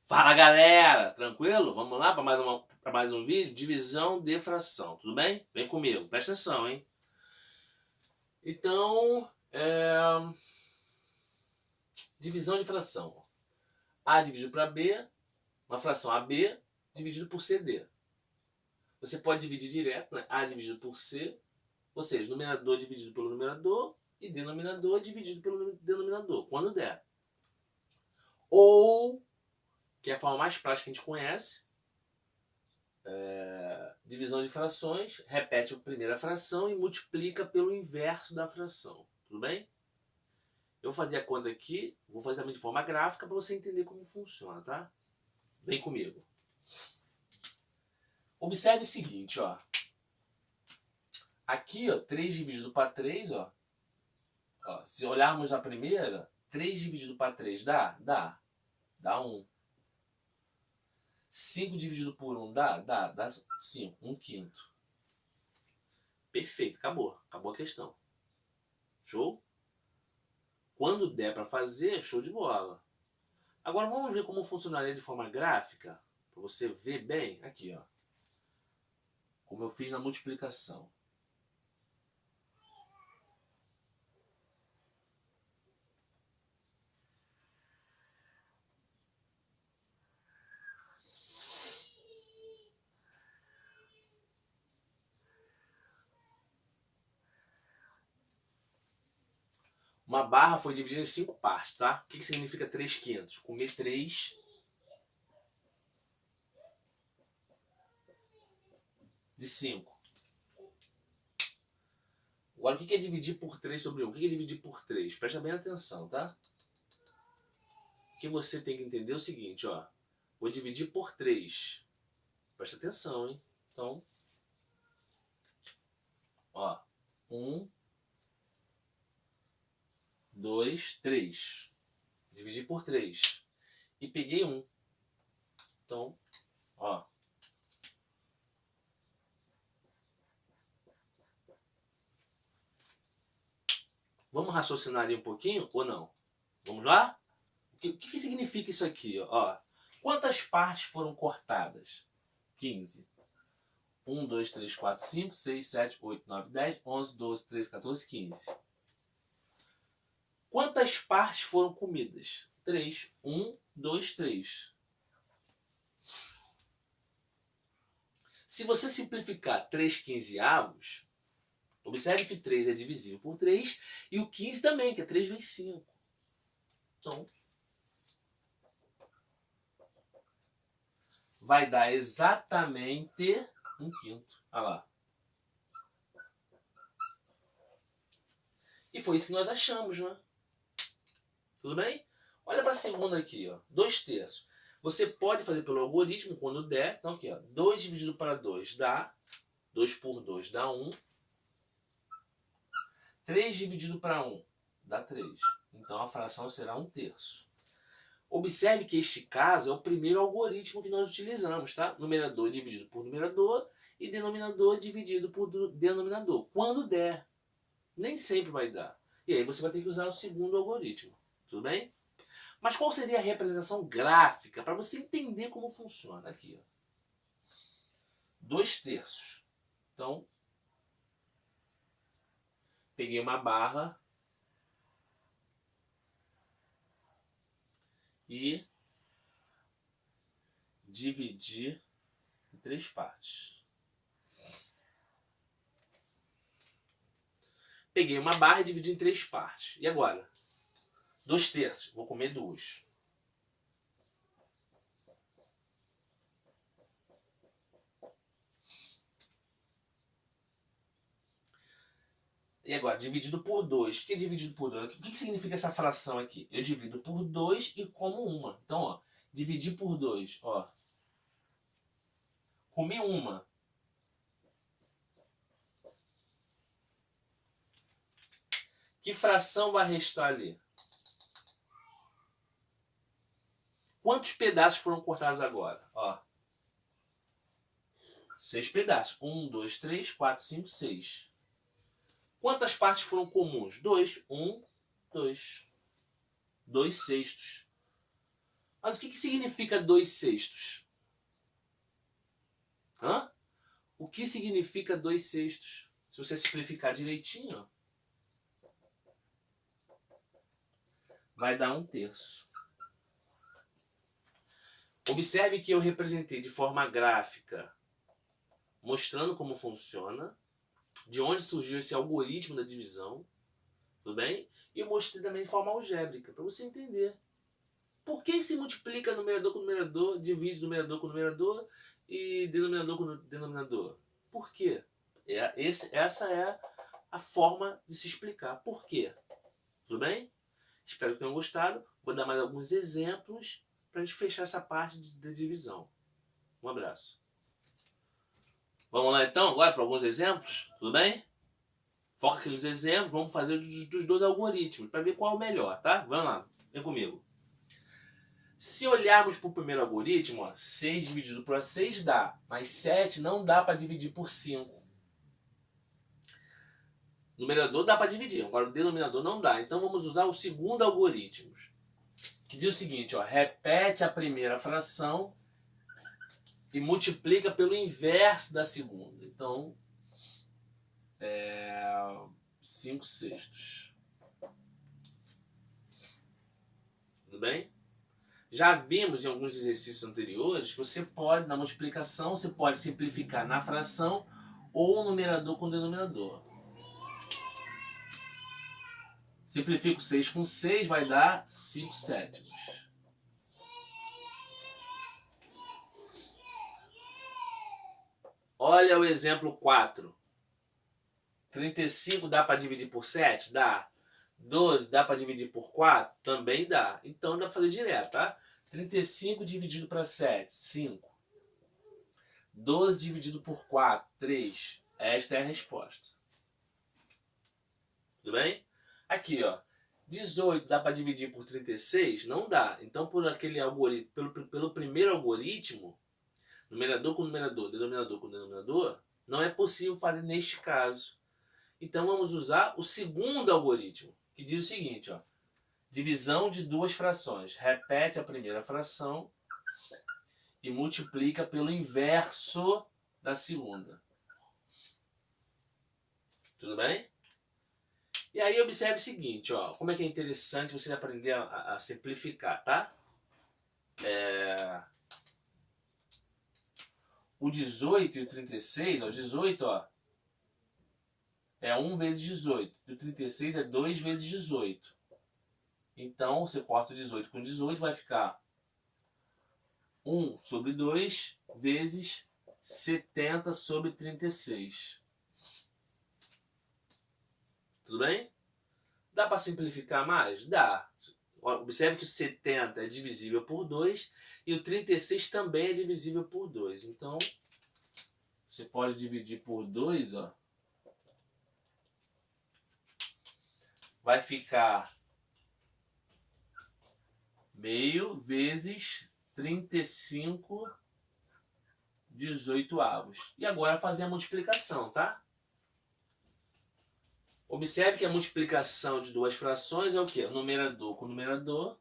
Fala galera, tranquilo? Vamos lá para mais um vídeo? Divisão de fração, tudo bem? Vem comigo, presta atenção, hein? Então, divisão de fração. A dividido para B, uma fração AB dividido por CD. Você pode dividir direto, né? A dividido por C, ou seja, numerador dividido pelo numerador e denominador dividido pelo denominador, quando der. Ou, que é a forma mais prática que a gente conhece, divisão de frações, repete a primeira fração e multiplica pelo inverso da fração. Tudo bem? Eu vou fazer a conta aqui, vou fazer também de forma gráfica para você entender como funciona, tá? Vem comigo. Observe o seguinte, ó. Aqui, ó, 3 dividido para 3, ó. Se olharmos a primeira, 3 dividido para 3 dá? Dá 1. 5 dividido por 1 dá 5, 1/5. Perfeito, acabou a questão. Show? Quando der para fazer, show de bola. Agora vamos ver como funcionaria de forma gráfica, para você ver bem. Aqui, ó. Como eu fiz na multiplicação. Uma barra foi dividida em 5 partes, tá? O que significa 3/5? Comer 3 de 5. Agora, o que é dividir por 3 sobre 1? O que é dividir por 3? Presta bem atenção, tá? O que você tem que entender é o seguinte, ó. Vou dividir por 3. Presta atenção, hein? Então, ó. 1, 2, 3. Dividi por 3. E peguei 1. Então, ó. Vamos raciocinar ali um pouquinho ou não? Vamos lá? O que significa isso aqui? Ó? Quantas partes foram cortadas? 15. 1, 2, 3, 4, 5, 6, 7, 8, 9, 10, 11, 12, 13, 14, 15. Quantas partes foram comidas? 3. 1, 2, 3. Se você simplificar 3/15, observe que o 3 é divisível por 3 e o 15 também, que é 3 vezes 5. Então, vai dar exatamente 1/5. Olha lá. E foi isso que nós achamos, né? Tudo bem? Olha para a segunda aqui, ó. 2/3. Você pode fazer pelo algoritmo quando der. Então aqui, ó. 2 dividido para 2 dá. 2 por 2 dá 1. 3 dividido para 1 dá 3. Então a fração será 1/3. Observe que este caso é o primeiro algoritmo que nós utilizamos, tá? Numerador dividido por numerador e denominador dividido por denominador. Quando der. Nem sempre vai dar. E aí você vai ter que usar o segundo algoritmo. Tudo bem? Mas qual seria a representação gráfica para você entender como funciona? Aqui, ó. 2/3. Então, peguei uma barra e dividi em 3 partes. Peguei uma barra e dividi em 3 partes. E agora? 2/3. Vou comer 2. E agora? Dividido por 2. O que é dividido por 2? O que significa essa fração aqui? Eu divido por 2 e como uma. Então, ó. Dividir por 2. Ó. Comi uma. Que fração vai restar ali? Quantos pedaços foram cortados agora? Ó. 6 pedaços. 1, 2, 3, 4, 5, 6. Quantas partes foram comuns? 2. 1, 2. 2/6. Mas o que significa 2/6? Hã? O que significa 2/6? Se você simplificar direitinho, vai dar 1/3. Observe que eu representei de forma gráfica, mostrando como funciona, de onde surgiu esse algoritmo da divisão, tudo bem? E eu mostrei também de forma algébrica, para você entender. Por que se multiplica numerador com numerador, divide numerador com numerador e denominador com denominador? Por quê? Essa é a forma de se explicar. Por quê? Tudo bem? Espero que tenham gostado. Vou dar mais alguns exemplos para a gente fechar essa parte de divisão. Um abraço. Vamos lá então agora para alguns exemplos, tudo bem? Foca aqui nos exemplos, vamos fazer dos dois algoritmos para ver qual é o melhor, tá? Vamos lá, vem comigo. Se olharmos para o primeiro algoritmo, ó, 6 dividido por 6 dá, mas 7 não dá para dividir por 5. Numerador dá para dividir, agora o denominador não dá. Então vamos usar o segundo algoritmo, que diz o seguinte, ó, repete a primeira fração e multiplica pelo inverso da segunda. Então, 5/6. Tudo bem? Já vimos em alguns exercícios anteriores que você pode, na multiplicação, você pode simplificar na fração ou numerador com denominador. Simplifico 6 com 6, vai dar 5/7. Olha o exemplo 4. 35 dá para dividir por 7? Dá. 12 dá para dividir por 4? Também dá. Então dá para fazer direto, tá? 35 dividido para 7, 5. 12 dividido por 4, 3. Esta é a resposta. Tudo bem? Aqui, ó. 18 dá para dividir por 36? Não dá. Então, por aquele algoritmo, pelo primeiro algoritmo, numerador com numerador, denominador com denominador, não é possível fazer neste caso. Então, vamos usar o segundo algoritmo, que diz o seguinte, ó. Divisão de duas frações. Repete a primeira fração e multiplica pelo inverso da segunda. Tudo bem? E aí observe o seguinte, ó, como é que é interessante você aprender a simplificar, tá? O 18 e o 36, ó, 18, ó, é 1 vezes 18. E o 36 é 2 vezes 18. Então, você corta o 18 com 18, vai ficar 1 sobre 2 vezes 70 sobre 36. Tudo bem? Dá para simplificar mais? Dá. Observe que o 70 é divisível por 2 e o 36 também é divisível por 2. Então, você pode dividir por 2, ó. Vai ficar meio vezes 35 18avos. E agora fazer a multiplicação, tá? Observe que a multiplicação de duas frações é o quê? O numerador com numerador.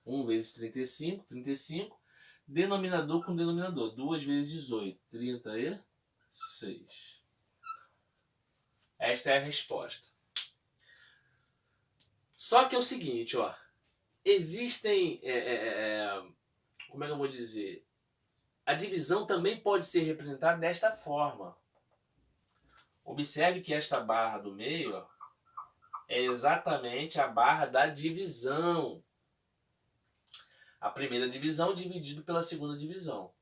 1 vezes 35, 35. Denominador com denominador. 2 vezes 18, 36. Esta é a resposta. Só que é o seguinte, ó. Existem... como é que eu vou dizer? A divisão também pode ser representada desta forma. Observe que esta barra do meio, ó, é exatamente a barra da divisão. A primeira divisão dividido pela segunda divisão.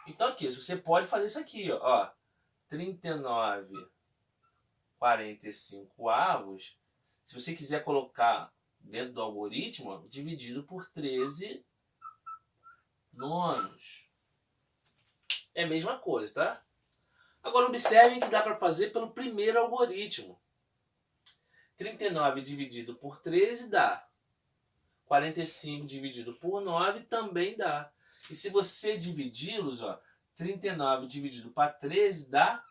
Então aqui, você pode fazer isso aqui, ó. 39/45avos. Se você quiser colocar dentro do algoritmo, ó, dividido por 13 nonos. É a mesma coisa, tá? Agora observem que dá para fazer pelo primeiro algoritmo. 39 dividido por 13 dá. 45 dividido por 9 também dá. E se você dividi-los, ó, 39 dividido para 13 dá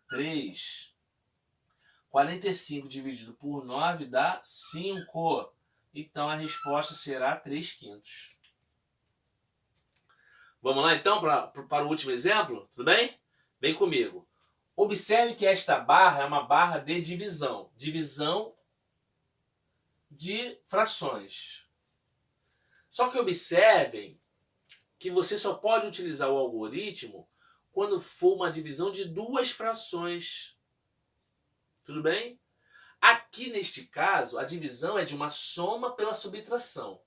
3. 45 dividido por 9 dá 5. Então a resposta será 3/5. Vamos lá então para o último exemplo? Tudo bem? Vem comigo. Observe que esta barra é uma barra de divisão. Divisão de frações. Só que observem que você só pode utilizar o algoritmo quando for uma divisão de duas frações. Tudo bem? Aqui neste caso, a divisão é de uma soma pela subtração.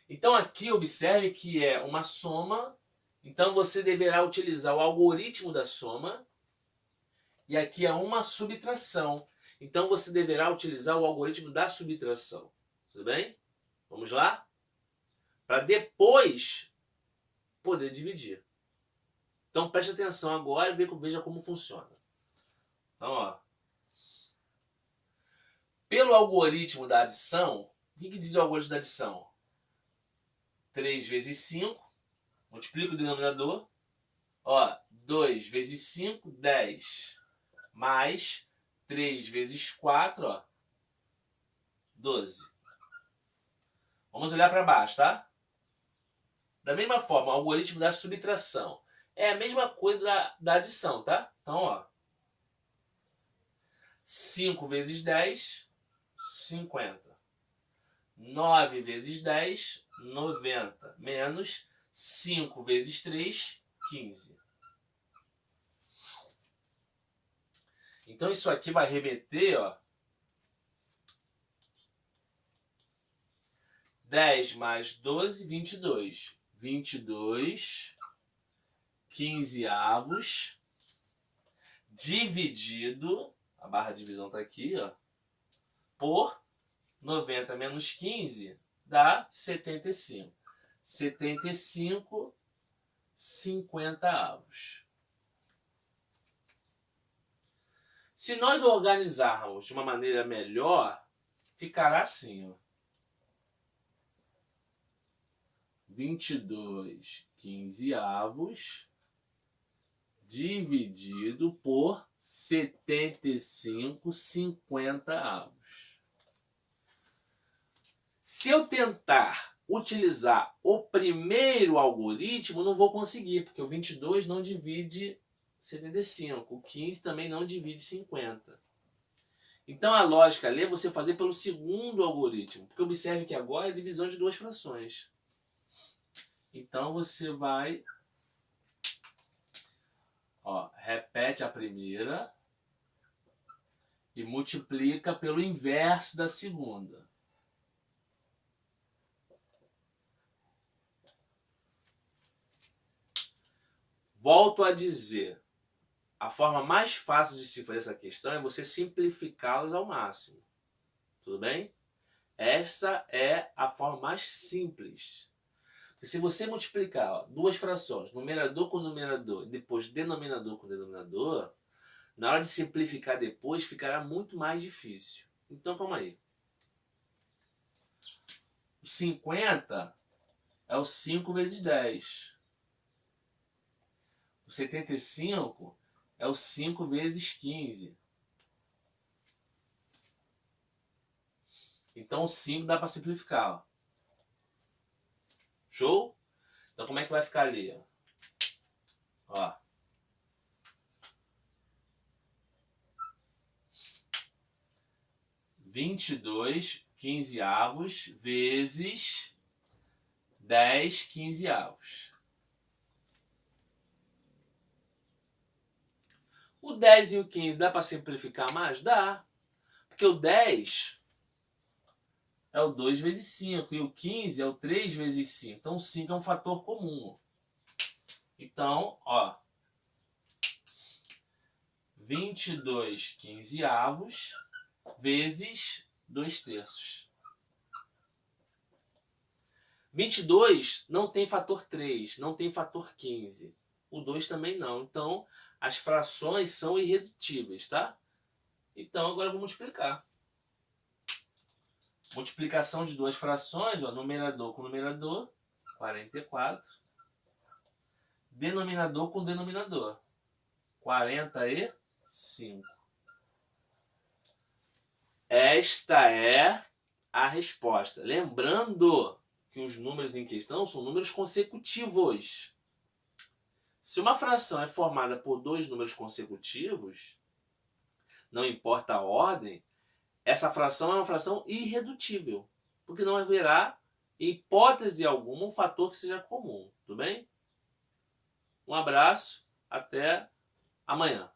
Então aqui observe que é uma soma, então você deverá utilizar o algoritmo da soma, e aqui é uma subtração. Então você deverá utilizar o algoritmo da subtração. Tudo bem? Vamos lá? Para depois poder dividir. Então preste atenção agora e veja como funciona. Então, ó. Pelo algoritmo da adição, o que diz o algoritmo da adição? 3 vezes 5, multiplica o denominador. Ó, 2 vezes 5, 10. Mais 3 vezes 4, ó, 12. Vamos olhar para baixo, tá? Da mesma forma, o algoritmo da subtração. É a mesma coisa da adição, tá? Então, ó. 5 vezes 10, 50. 9 vezes 10, 90. Menos 5 vezes 3, 15. Então, isso aqui vai remeter, ó. 10 mais 12, 22. 22 quinzeavos dividido, a barra de divisão está aqui, ó, por 90 menos 15 dá 75. 75 50avos. Se nós organizarmos de uma maneira melhor, ficará assim, ó. 22 quinzeavos dividido por 75 50avos. Se eu tentar utilizar o primeiro algoritmo, não vou conseguir, porque o 22 não divide 75, o 15 também não divide 50. Então a lógica ali é você fazer pelo segundo algoritmo, porque observe que agora é a divisão de duas frações. Então você vai, ó, repete a primeira e multiplica pelo inverso da segunda. Volto a dizer, a forma mais fácil de se fazer essa questão é você simplificá-las ao máximo. Tudo bem? Essa é a forma mais simples. Se você multiplicar, ó, duas frações, numerador com numerador, e depois denominador com denominador, na hora de simplificar depois, ficará muito mais difícil. Então, calma aí. O 50 é o 5 vezes 10. O 75 é o 5 vezes 15. Então, o 5 dá para simplificar, ó. Show? Então como é que vai ficar ali? Ó. 22 quinzeavos vezes 10 quinzeavos. O 10 e o 15 dá para simplificar mais? Dá. Porque o 10 é o 2 vezes 5 e o 15 é o 3 vezes 5. Então o 5 é um fator comum. Então, ó, 22 quinzeavos vezes 2/3. 22 não tem fator 3, não tem fator 15. O 2 também não. Então, as frações são irredutíveis, tá? Então, agora eu vou multiplicar. Multiplicação de duas frações, ó, numerador com numerador, 44. Denominador com denominador, 45. Esta é a resposta. Lembrando que os números em questão são números consecutivos. Se uma fração é formada por dois números consecutivos, não importa a ordem, essa fração é uma fração irredutível, porque não haverá, em hipótese alguma, um fator que seja comum. Tudo bem? Um abraço, até amanhã.